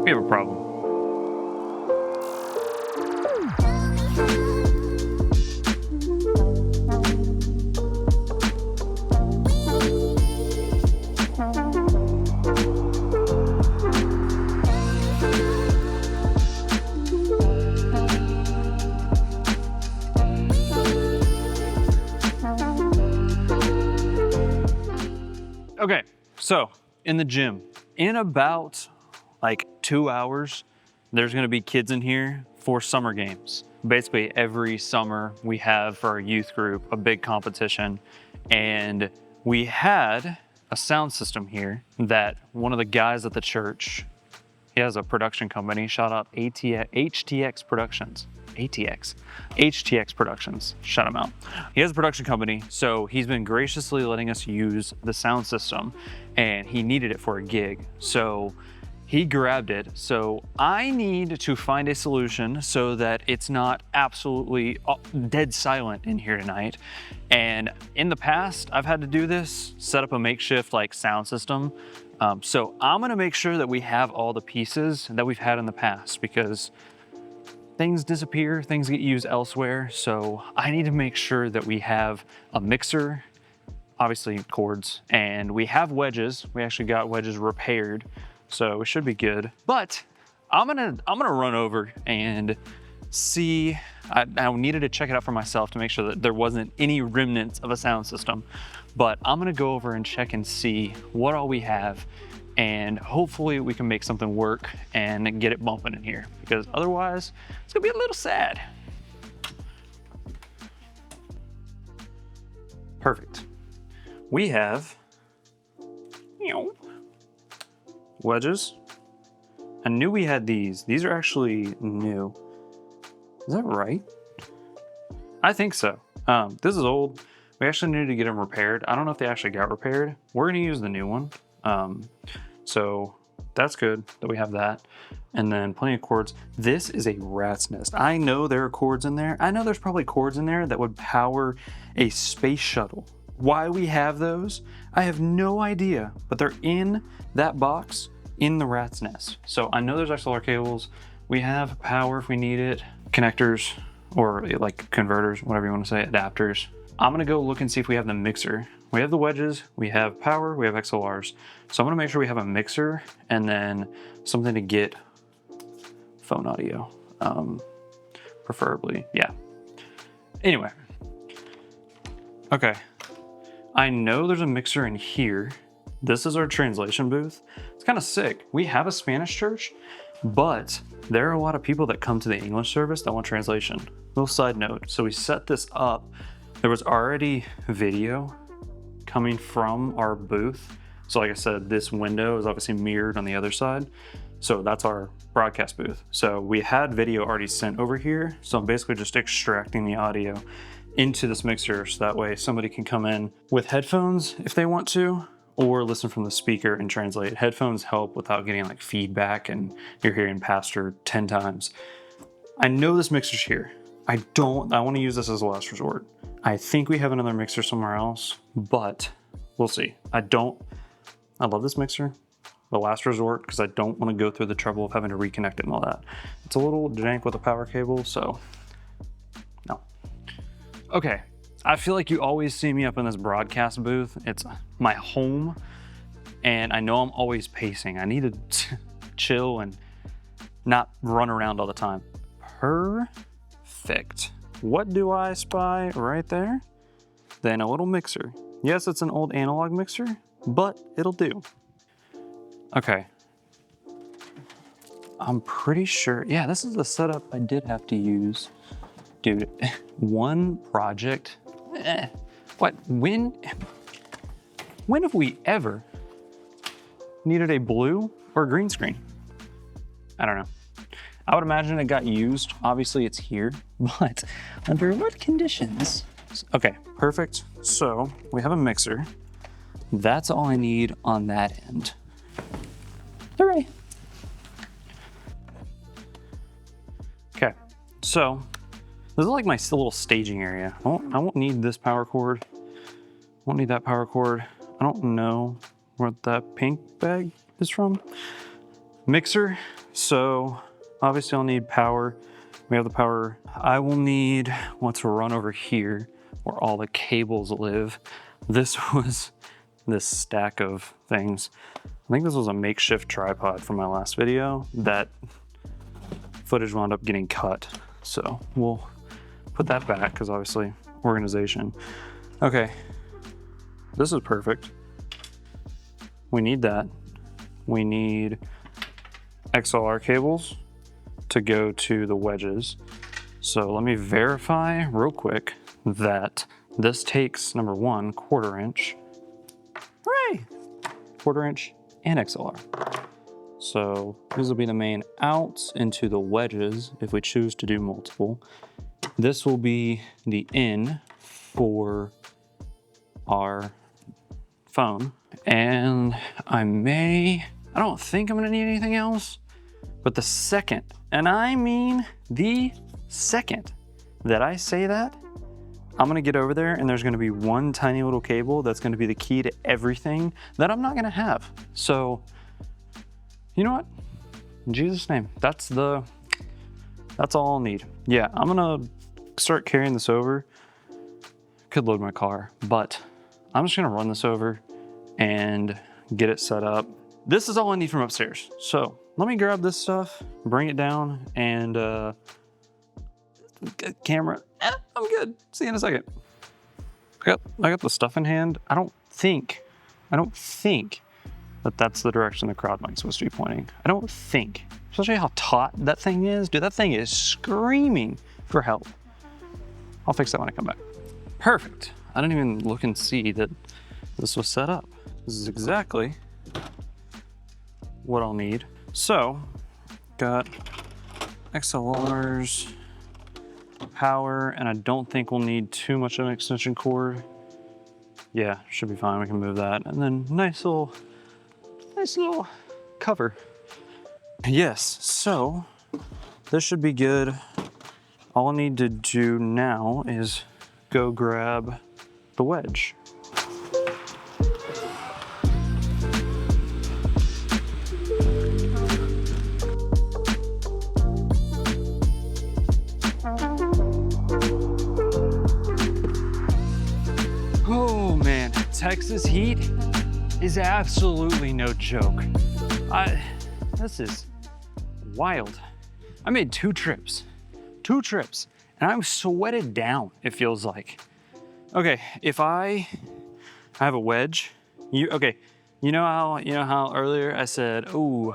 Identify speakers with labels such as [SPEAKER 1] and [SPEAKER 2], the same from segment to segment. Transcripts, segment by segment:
[SPEAKER 1] we have a problem. Okay, so in the gym, in about like 2 hours, there's gonna be kids in here for summer games. Basically every summer we have for our youth group a big competition, and we had a sound system here that one of the guys at the church, he has a production company, shout out HTX Productions. HTX Productions, shout him out. He has a production company, so he's been graciously letting us use the sound system, and he needed it for a gig. So he grabbed it. So I need to find a solution so that it's not absolutely dead silent in here tonight. And in the past, I've had to do this, set up a makeshift like sound system. So I'm gonna make sure that we have all the pieces that we've had in the past, because things disappear, things get used elsewhere. So I need to make sure that we have a mixer, obviously cords, and we have wedges. We actually got wedges repaired, so it should be good. But I'm gonna run over and see. I needed to check it out for myself to make sure that there wasn't any remnants of a sound system. But I'm gonna go over and check and see what all we have, and hopefully we can make something work and get it bumping in here, because otherwise it's gonna be a little sad. Perfect. We have wedges. I knew we had these. These are actually new. Is that right? I think so. This is old. We actually needed to get them repaired. I don't know if they actually got repaired. We're gonna use the new one. So that's good that we have that. And then plenty of cords. This is a rat's nest. I know there are cords in there. I know there's probably cords in there that would power a space shuttle. Why we have those, I have no idea, but they're in that box in the rat's nest. So I know there's XLR cables. We have power if we need it, connectors, or like converters, whatever you want to say, adapters. I'm gonna go look and see if we have the mixer. We have the wedges, we have power, we have XLRs. So I'm gonna make sure we have a mixer and then something to get phone audio, preferably, yeah. Anyway, okay. I know there's a mixer in here. This is our translation booth. It's kind of sick. We have a Spanish church, but there are a lot of people that come to the English service that want translation. Little side note, so we set this up. There was already video coming from our booth. So like I said, this window is obviously mirrored on the other side. So that's our broadcast booth. So we had video already sent over here. So I'm basically just extracting the audio into this mixer, so that way somebody can come in with headphones if they want to, or listen from the speaker and translate. Headphones help without getting like feedback and you're hearing pastor 10 times. I know this mixer's here. I want to use this as a last resort. I think we have another mixer somewhere else, but we'll see. I love this mixer, the last resort, because I don't want to go through the trouble of having to reconnect it and all that. It's a little jank with a power cable, so no. Okay, I feel like you always see me up in this broadcast booth. It's my home, and I know I'm always pacing. I need to chill and not run around all the time. Perfect. What do I spy right there? Then a little mixer. Yes, it's an old analog mixer, but it'll do. Okay. I'm pretty sure, yeah, this is the setup I did have to use. Dude, one project, when have we ever needed a blue or green screen? I don't know. I would imagine it got used. Obviously it's here, but under what conditions? Okay, perfect. So we have a mixer. That's all I need on that end. Hooray. Okay, so this is like my little staging area. I won't need this power cord. Won't need that power cord. I don't know where that pink bag is from, Mixer, so obviously I'll need power. We have the power. I will need, once we run over here where all the cables live. This was this stack of things. I think this was a makeshift tripod from my last video. That footage wound up getting cut. So we'll put that back because obviously organization. Okay, this is perfect. We need that. We need XLR cables to go to the wedges. So let me verify real quick that this takes, number one, 1/4 inch. Hooray! 1/4 inch and XLR. So these will be the main outs into the wedges if we choose to do multiple. This will be the in for our phone. And I don't think I'm gonna need anything else, but the second, and I mean the second that I say that, I'm gonna get over there and there's gonna be one tiny little cable that's gonna be the key to everything that I'm not gonna have. So, you know what? In Jesus' name, that's all I'll need. Yeah, I'm gonna start carrying this over. Could load my car, but I'm just gonna run this over and get it set up. This is all I need from upstairs. So let me grab this stuff, bring it down, and camera. I'm good. See you in a second. I got the stuff in hand. I don't think that that's the direction the crowd mic's supposed to be pointing. I don't think. Especially how taut that thing is. Dude, that thing is screaming for help. I'll fix that when I come back. Perfect. I didn't even look and see that this was set up. This is exactly what I'll need. So, got XLRs, power, and I don't think we'll need too much of an extension cord. Yeah, should be fine. We can move that. And then nice little cover. Yes, so this should be good. All I need to do now is go grab the wedge. Oh man, Texas heat is absolutely no joke. This is wild. I made two trips, and I'm sweated down, it feels like. Okay, if I have a wedge, you know how earlier I said, oh,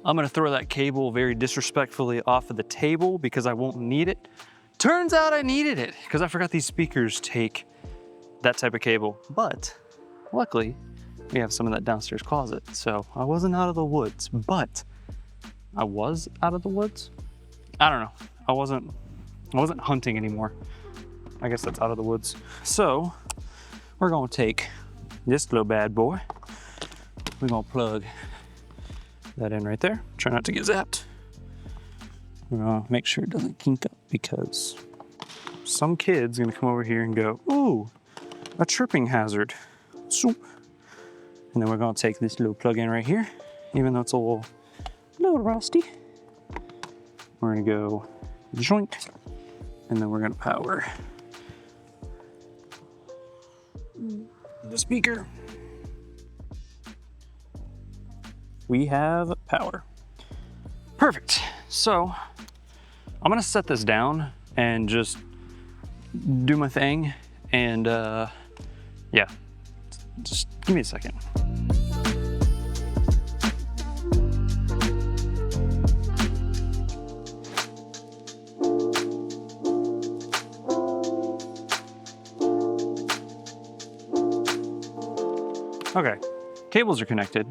[SPEAKER 1] I'm gonna throw that cable very disrespectfully off of the table because I won't need it. Turns out I needed it because I forgot these speakers take that type of cable. But luckily, we have some of that downstairs closet. So I wasn't out of the woods, but I was out of the woods. I don't know. I wasn't hunting anymore. I guess that's out of the woods. So we're gonna take this little bad boy. We're gonna plug that in right there. Try not to get zapped. We're gonna make sure it doesn't kink up because some kid's gonna come over here and go, ooh, a tripping hazard. Swoop. And then we're gonna take this little plug-in right here, even though it's a little rusty. We're gonna go joint, and then we're gonna power the speaker. We have power. Perfect. So I'm gonna set this down and just do my thing. And yeah, just give me a second. Okay, cables are connected,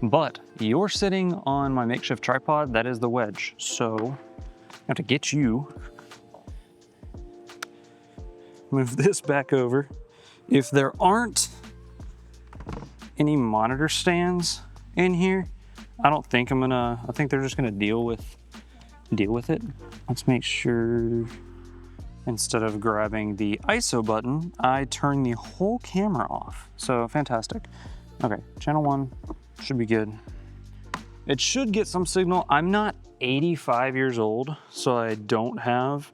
[SPEAKER 1] but you're sitting on my makeshift tripod. That is the wedge. So I have to get you, move this back over. If there aren't any monitor stands in here, I think they're just gonna deal with it. Let's make sure instead of grabbing the ISO button, I turn the whole camera off. So fantastic. Okay, channel 1 should be good. It should get some signal. I'm not 85 years old, so I don't have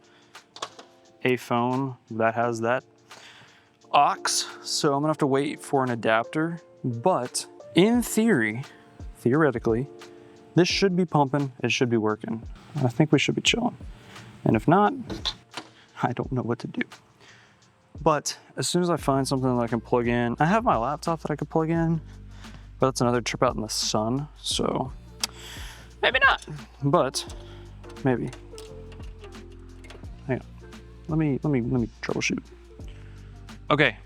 [SPEAKER 1] a phone that has that aux, so I'm gonna have to wait for an adapter. But in theoretically, this should be pumping, it should be working. I think we should be chilling. And if not, I don't know what to do. But as soon as I find something that I can plug in, I have my laptop that I could plug in, but that's another trip out in the sun, so maybe not, but maybe. Hang on, let me troubleshoot. Okay,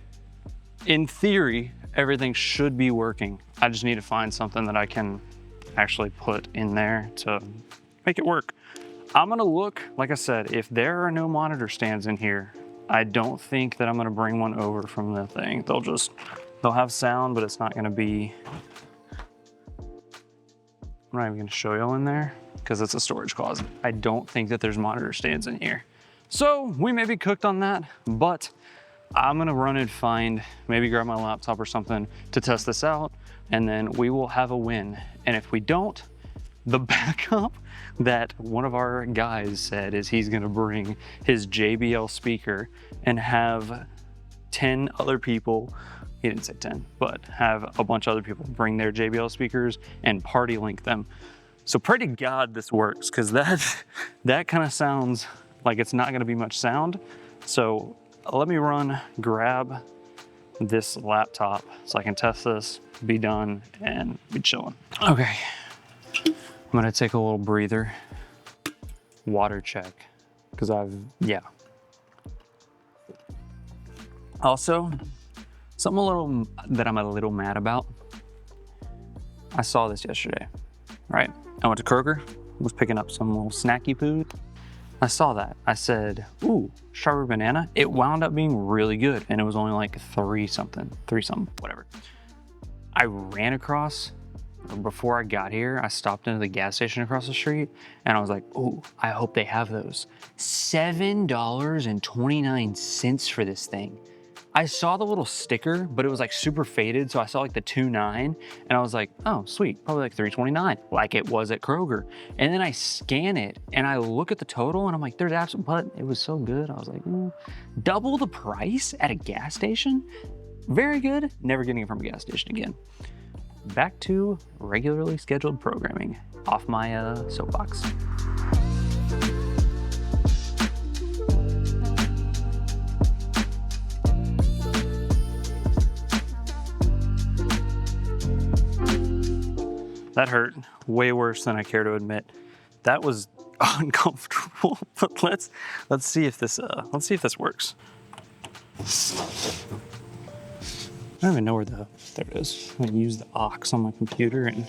[SPEAKER 1] in theory, everything should be working. I just need to find something that I can actually put in there to make it work. I'm gonna look, like I said, if there are no monitor stands in here, I don't think that I'm gonna bring one over from the thing. They'll have sound, but it's not gonna be, I'm not even gonna show y'all in there because it's a storage closet. I don't think that there's monitor stands in here. So we may be cooked on that, but I'm gonna run and find, maybe grab my laptop or something to test this out, and then we will have a win. And if we don't, the backup that one of our guys said is he's gonna bring his JBL speaker and have 10 other people, he didn't say 10, but have a bunch of other people bring their JBL speakers and party link them. So pray to God this works, because that kind of sounds like it's not gonna be much sound. So let me grab this laptop so I can test this, be done, and be chilling. Okay, I'm gonna take a little breather, water check, because Also, something that I'm a little mad about. I saw this yesterday, right? I went to Kroger, was picking up some little snacky food. I saw that. I said, ooh, strawberry banana. It wound up being really good, and it was only like three something, whatever. I ran across, before I got here, I stopped into the gas station across the street, and I was like, ooh, I hope they have those. $7.29 for this thing. I saw the little sticker, but it was like super faded, so I saw like the 2.9, and I was like, oh, sweet, probably like $3.29, like it was at Kroger. And then I scan it, and I look at the total, and I'm like, there's absolute, but it was so good. I was like, double the price at a gas station? Very good, never getting it from a gas station again. Back to regularly scheduled programming, off my soapbox. That hurt way worse than I care to admit. That was uncomfortable. But let's see if this works. I don't even know where there it is. I haven't used the aux on my computer in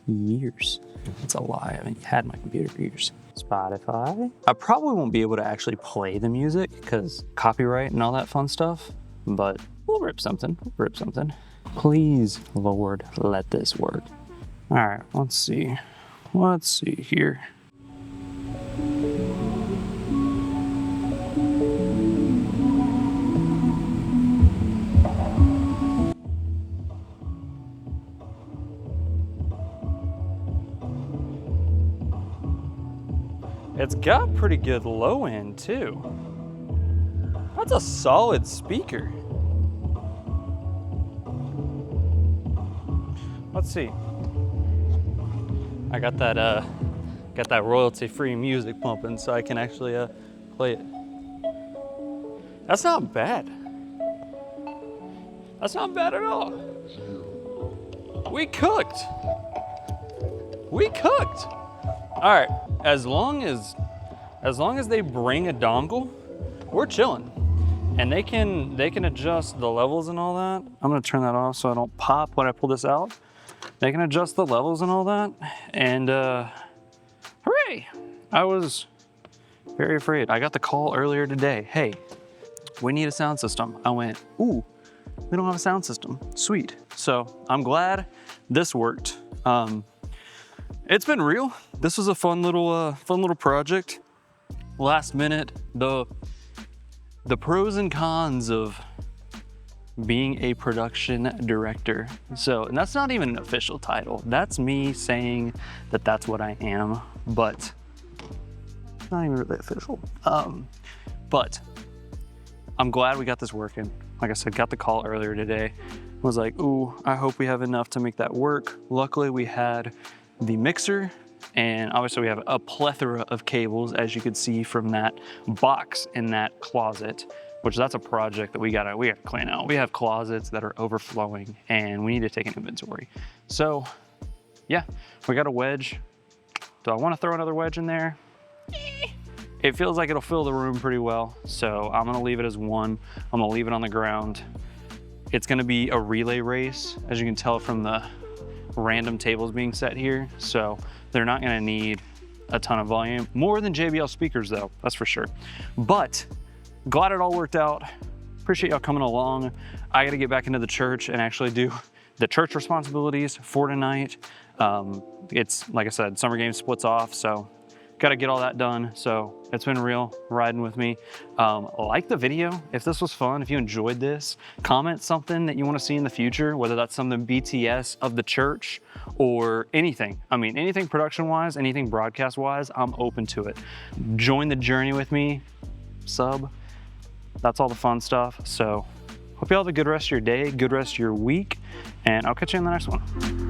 [SPEAKER 1] years. That's a lie. I haven't had my computer for years. Spotify. I probably won't be able to actually play the music because copyright and all that fun stuff, but we'll rip something. Please, Lord, let this work. All right, let's see here. It's got pretty good low end too. That's a solid speaker. Let's see. I got that royalty-free music pumping, so I can actually play it. That's not bad. That's not bad at all. We cooked. All right. As long as they bring a dongle, we're chilling, and they can adjust the levels and all that. I'm gonna turn that off so I don't pop when I pull this out. They can adjust the levels and all that, and hooray! I was very afraid. I got the call earlier today. Hey, we need a sound system. I went, ooh, we don't have a sound system. Sweet. So I'm glad this worked. It's been real. This was a fun little project. Last minute, the pros and cons of being a production director. So, and that's not even an official title. That's me saying that that's what I am, but it's not even really official. But I'm glad we got this working. Like I said, got the call earlier today. Was like, ooh, I hope we have enough to make that work. Luckily, we had the mixer, and obviously we have a plethora of cables, as you could see from that box in that closet, which that's a project that we gotta clean out. We have closets that are overflowing, and we need to take an inventory. So yeah, we got a wedge. Do I want to throw another wedge in there? It feels like it'll fill the room pretty well, so I'm gonna leave it as one. I'm gonna leave it on the ground. It's gonna be a relay race, as you can tell from the random tables being set here. So they're not gonna need a ton of volume. More than JBL speakers though, that's for sure. But glad it all worked out. Appreciate y'all coming along. I gotta get back into the church and actually do the church responsibilities for tonight. It's, like I said, summer game splits off, so got to get all that done. So it's been real riding with me. Like the video if this was fun, if you enjoyed this. Comment something that you want to see in the future, whether that's something BTS of the church or anything. I mean, anything production wise, anything broadcast wise, I'm open to it. Join the journey with me, sub. That's all the fun stuff. So hope you all have a good rest of your day, good rest of your week, and I'll catch you in the next one.